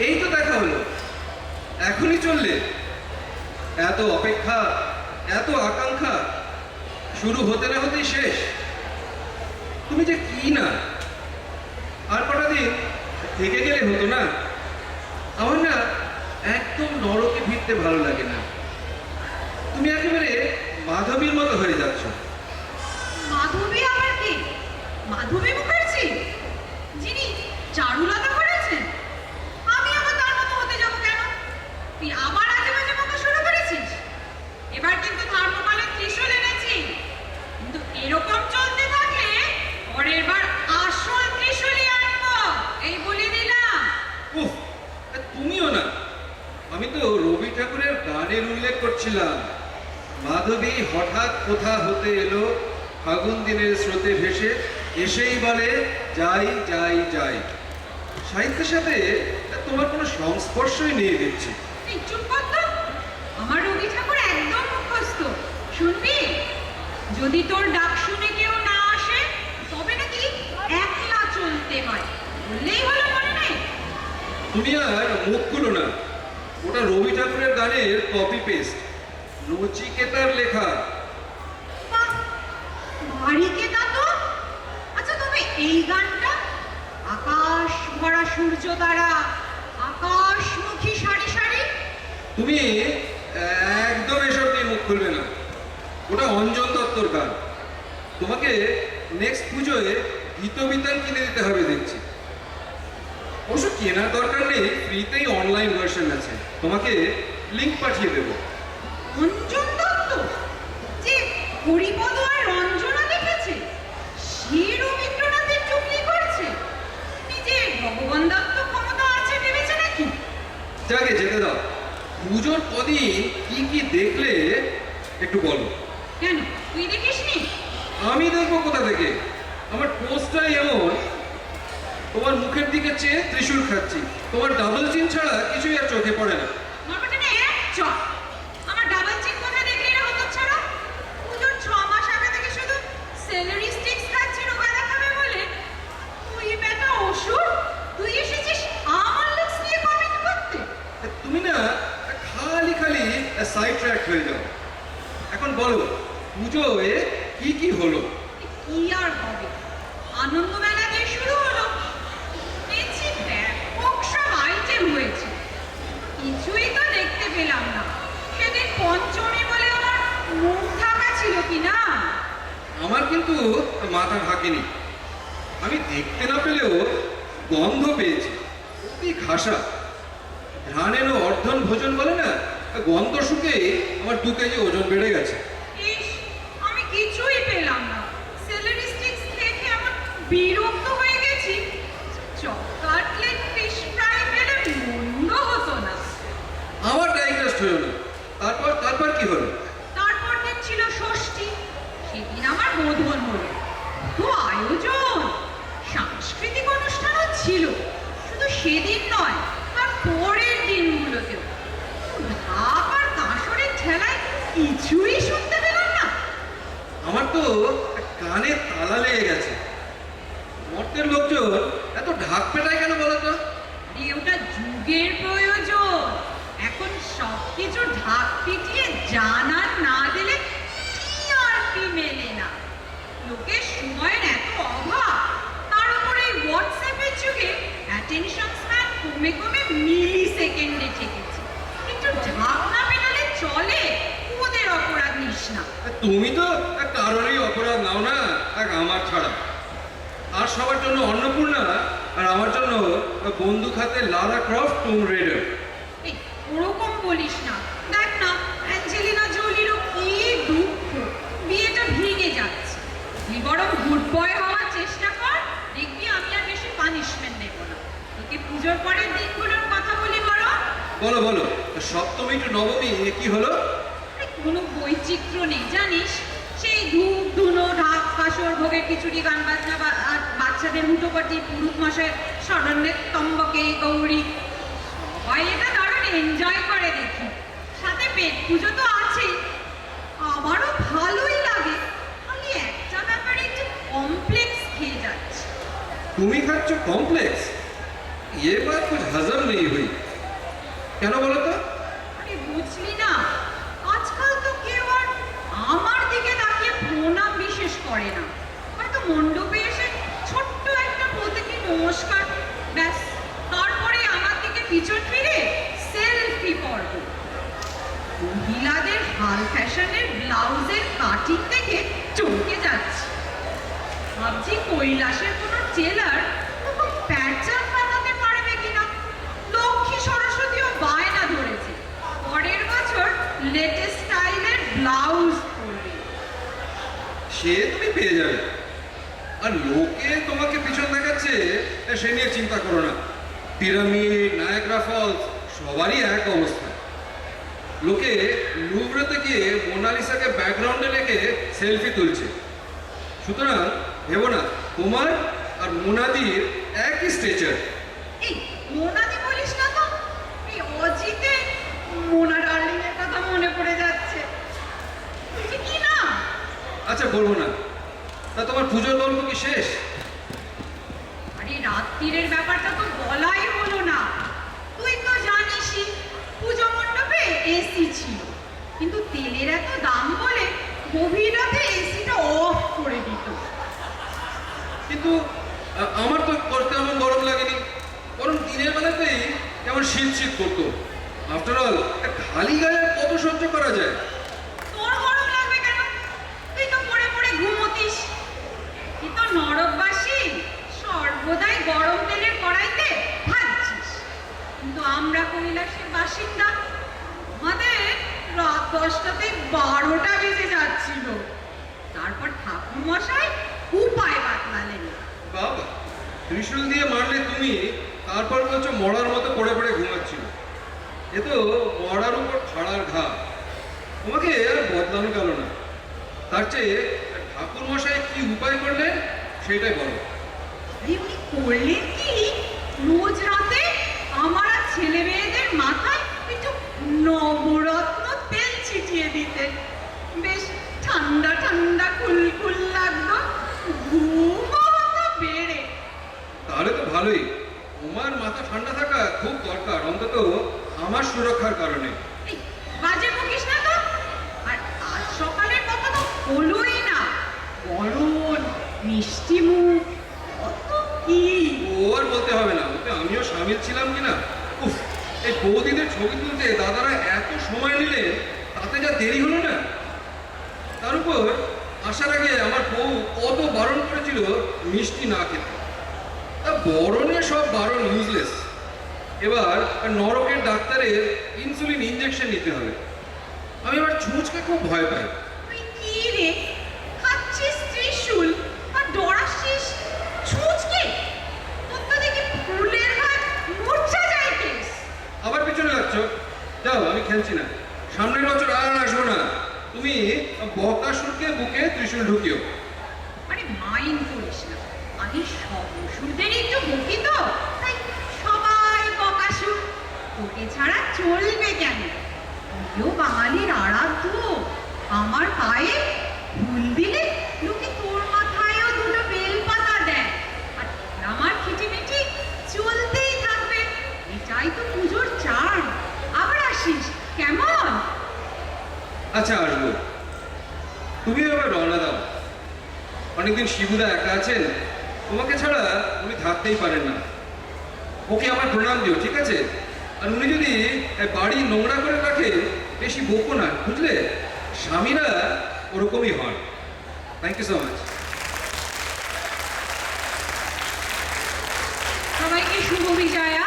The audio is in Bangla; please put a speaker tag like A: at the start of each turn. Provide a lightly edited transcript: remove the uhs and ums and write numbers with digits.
A: এই তো দেখা হলো, এখনই চললে? এত অপেক্ষা, এত আকাঙ্ক্ষা, শুরু হতে না হতেই শেষ। তুমি যে কি না, আর কটা দিন থেকে গেলে হতো না? আমার না একদম নরকে ভিড়তে ভালো লাগে না। তুমি একেবারে মাধবীর মতো হয়ে যাচ্ছ।
B: মাধবী আবার কি? মাধবী মুখার্জি, যিনি চারুলতা করেছেন? আমি আবার তার মতো হতে যাবো কেন? তুই আবার আজে বাজে বকা শুরু করেছিস। এবার কিন্তু থার্মোকলের ত্রিশূল এনেছি, কিন্তু এরকম চলতে থাকলে পরের বার আসল ত্রিশূলই আনবো, এই বলে দিলাম।
A: উফ, তুমিও না। আমি তো রবি ঠাকুরের গানের উল্লেখ করছিলাম। মাধবী হঠাৎ কোথা হতে এলো, ফাগুন দিনের স্রোতে ভেসে এসেই বলে যাই যাই যাই। সাহিত্যের সাথে তোমার কোনো সংস্পর্শই নেই দেখছি।
B: এই চুপ কর তো। আমার রবি ঠাকুর একদম মুখস্থ। শুনবি? যদি তোর ডাক শুনে কেউ না আসে তবে নাকি একলা চলতে হয়, বললেই হলো, মনে নেই?
A: তুমি আর মুখ খুলো না। ওটা রবি ঠাকুরের গানের কপি পেস্ট, নচিকেতার লেখা।
B: বাহ, ভারী কেতা তো। আচ্ছা, তবে এই গানটা, আকাশ ভরা সূর্য তারা, আকাশমুখী সারি সারি।
A: তুমি একদম এসব নিয়ে মুখ খুলবে না। ওটা অঞ্জন দত্তর গান। তোমাকে নেক্সট পুজোয় গীতবিতান কিনে দিতে হবে দেখছি। অবশ্য কেনার দরকার নেই, ফ্রিতেই অনলাইন ভার্সন আছে, তোমাকে লিংক পাঠিয়ে দেবো।
B: অঞ্জন দত্ত যে হরিপদ আর রঞ্জনা লিখেছে, সে রবীন্দ্রনাথের চুগলি করছে? নিজে ভগবান দত্ত ক্ষমতা আছে ভেবেছে নাকি?
A: যাকে যেতে দাও। পুজোর কদিন কি কি দেখলে একটু বলো।
B: কেন, তুই দেখিসনি?
A: আমি দেখবো কোথা থেকে? আমার পোস্টটাই এমন, তোমার মুখের দিকে চেয়ে ত্রিশূল খাচ্ছি। তোমার ডাবল চিন ছাড়া কিছুই আর চোখে পড়ে না।
B: নরবটে এক চট। আমার ডাবল চেক কোথায় দেখলি রে হতচ্ছাড়া? পুজোর 6 মাস আগে থেকে শুধু সেলারি স্টিক্স খাচ্ছি রোগা দেখাবে বলে। তুই বেটা অসুর, তুই এসেছিস আমার লুকস নিয়ে কমেন্ট করতে?
A: তুমি না খালি খালি সাইড ট্র্যাক হয়ে যাও। এখন বলো, পুজোয় কি কি হলো?
B: কি আর হবে, আনন্দ মেলা দিয়ে শুরু হলো। দেখছি ব্যাপক সব আইটেম হয়েছে, কিছুই তো দেখতে পেলাম না। সেদিন পঞ্চমী বলে আমার মুখ ঢাকা ছিল কি না?
A: আমার কিন্তু মাথা ঢাকেনি। আমি দেখতে না পেলেও গন্ধ পেয়েছি, অতি ঘাসা। ধান এনো অর্ধন ভোজন বলে না, গন্ধ শুকে আমার 2 কেজি ওজন বেড়ে গেছে।
B: ইস, আমি কিছুই পেলাম না। সেলারি স্টিক্স দেখে আমার বিরক্ত হয়ে গেছি। চপ কাটলেট ফিশ ফ্রাই পেলে মন্দ হতো না।
A: আমার ডাইগ্রেস্ট হলো না। তারপর কি হলো?
B: তারপর দিন ছিল ষষ্ঠী, সেদিন আমার বোধন হলো। তো আয়োজন, সাংস্কৃতিক অনুষ্ঠানও ছিল। শুধু সেদিন নয়, তার পরের দিনগুলোতেও। ঢাক আর কাঁসরের ঠেলায় কিছুই শুনতে পেলাম না।
A: আমার তো কানে তালা লেগে গেছে। মর্তের লোকজন এত ঢাক পেটায় কেন বলো তো?
B: আরে ওটা যুগের প্রয়োজন। এখন সবকিছু ঢাক পিটিয়ে জানা না দিলে টিআরপি মেলে না। লোকের সময়ের এত অভাব, তার উপরে এই হোয়াটসঅ্যাপের যুগে অ্যাটেনশন স্প্যান কমে কমে মিলি সেকেন্ডে ঠেকেছে। কিন্তু ঢাক না পেটালে চলে? ওদের অপরাধ নিস না।
A: তুমি তো কারোরই অপরাধ নাও না, এক আমার ছাড়া। আর সবার জন্য অন্নপূর্ণা, আর আমার জন্য বন্দুক হাতে লারা ক্রফট টুম রেডার।
B: এই ওরকম বলিস না। দেখ না, অ্যাঞ্জেলিনা জোলিরও কি দুঃখ, বিয়েটা ভেঙে যাচ্ছে। তুই বরং গুড বয় হওয়ার চেষ্টা কর, দেখবি আমি আর বেশি পানিশমেন্ট নেব না। তোকে পুজোর পরের দিনগুলোর কথা বলি বড়।
A: বলো বলো, সপ্তমী টু নবমী কি হলো?
B: কোনো বৈচিত্র্য নেই জানিস। সেই ধূপ ধুনো ঢাক কাসর ভোগের খিচুড়ি গান বাজনা আর বাচ্চাদের হুটোপাটি পুরুত মশাই স্মরণের তম্বকে গৌরী, সবাই এটা দারুণ এনজয় করে দেখি। সাথে পেট পুজো তো আছেই। আমারও ভালোই লাগে, খালি একটা ব্যাপারে একটু কমপ্লেক্স খেয়ে যাচ্ছে।
A: তুমি খাচ্ছ কমপ্লেক্স? ये बात कुछ हजम नहीं हुई। কেন বলো তো?
B: আরে বুঝলি না, আজকাল তো কেউ আর আমার দিকে তাকিয়ে প্রণাম বিশেষ করে না। হয়তো মণ্ডপে এসে ছোট্ট একটা প্রতীকী নমস্কার, ব্যাস। তারপরে আমার দিকে পিছন ফিরে সেলফি পর্ব। মহিলাদের হাল ফ্যাশনের ব্লাউজের কাটিং দেখে চমকে যাচ্ছি। ভাবছি কৈলাসের কোনো টেলার প্যাটার্ন বানাতে পারবে কিনা। লক্ষ্মী সরস্বতীও বায়না ধরেছে পরের বছর লেটেস্ট স্টাইলের ব্লাউজ পরবে।
A: সে তুমি পেয়ে যাবে। আর লোকে তোমাকে পিছন দেখাচ্ছে সে নিয়ে চিন্তা করো না। পিরামিড, নায়াগ্রা ফলস সবারই এক অবস্থা। লোকে লুভরেতে গিয়ে মোনালিসাকে ব্যাকগ্রাউন্ডে রেখে সেলফি তুলছে। সুতরাং ভেবো না তোমার আর মোনাদির একই স্ট্রেচার।
B: এই মোনাদি বলিস না তো, এই অজিতে মোনা ডার্লিং এর কথা মনে পড়ে যাচ্ছে। তুই কি না?
A: আচ্ছা বলবো না। তা তোমার পুজোর গল্প কি শেষ?
B: আরে রাত্রিরের ব্যাপারটা তো বলাই হলো না। তুই তো জানিসই পুজো মণ্ডপে এসি ছিল, কিন্তু তেলের এত দাম বলে গভীর রাতে এসিটা অফ করে দিত।
A: কিন্তু আমার তো করতে এমন গরম লাগেনি, বরং দিনের বেলাতেই কেমন শীত শীত করতো। আফটার অল খালি গায়ে কত সহ্য করা যায়?
B: তোর গরম লাগবে কেন? তুই তো পড়ে পড়ে ঘুমোতিস। তুই তো নরকবাসী, সর্বদাই গরম তেলের কড়াইতে ভাজছিস। কিন্তু আমরা কৈলাসের বাসিন্দা, আমাদের রাত 10টাতে 12টা বেজে যাচ্ছিল। তারপর ঠাকুর মশাই উপায় বাতলালেন।
A: বাবা, ত্রিশূল দিয়ে মারলে তুমি, তারপর বলছো মরার মতো পড়ে পড়ে ঘুমাচ্ছিল। এ তো মরার উপর খাড়ার ঘা। তোমাকে আর বদলানো গেল না। তার চেয়ে ঠাকুর মশাই কি উপায় করলেন সেটাই বলো।
B: আরে উনি করলেন কি, রোজ রাতে আমার আর ছেলে মেয়েদের মাথায় একটু নবরত্ন তেল ছিটিয়ে দিতেন। বেশ ঠান্ডা ঠান্ডা কুলকুল লাগতো, ঘুমও হতো বেড়ে।
A: তাহলে তো ভালোই। তোমার মাথা ঠান্ডা থাকা খুব দরকার, অন্তত আমার সুরক্ষার কারণে।
B: এই বাজে বকিস না তো। আর আজ সকালের কথা তো হলোই না। বরণ, মিষ্টি মুখ, কত কি।
A: ও আর বলতে হবে না, ওতে আমিও সামিল ছিলাম কিনা। উফ, এই বৌদিদের ছবি তুলতে দাদারা এত সময় নিলেন, তাতে যা দেরি হলো না। তার উপর আসার আগে আমার বউ কত বারণ করেছিল মিষ্টি না খেতে। তা বরণে সব বারণ ইউজলেস। এবার নরকের ডাক্তারের ইনসুলিন ইনজেকশন নিতে হবে। আমি এবার ছুঁচকে খুব ভয় পাই।
B: তুই কি রে, খাচ্ছিস ত্রিশূল আর ডরাচ্ছিস ছুঁচকে? তোর তো দেখি ফুলের ভাত মূর্ছা যাইতিস।
A: আবার পিছনে লাগছো? যাও, আমি খেলছি না। সামনের বছর আর আসবো না। তুমি বকাসুরকে বুকে ত্রিশূল ঢুকিও।
B: আরে মাইন্ড করিস না, আমি সব ওষুধের একটু বকি তো, তাই সবাই বকাসুর। তোকে ছাড়া চলবে কেন? তুইও বাঙালির আরাধ্য। আমার পায়ে ফুল দিলে লোকে তোর মাথায়ও দুটো বেলপাতা দেয়। আর তোর আমার খিটিমিটি চলতেই থাকবে। এটাই তো পুজোর চার্ম। আবার আসিস কেমন?
A: আচ্ছা আসবো। তুমি এবার রওনা দাও। অনেকদিন শিবুদা একা আছেন, তোমাকে ছাড়া উনি থাকতেই পারেন না। ওকে আমার প্রণাম দিও, ঠিক আছে? আর উনি যদি বাড়ি নোংরা করে রাখে, বেশি বকো না, বুঝলে? স্বামীরা ওরকমই হন। Thank you so much.
B: সবাইকে শুভ বিজয়া।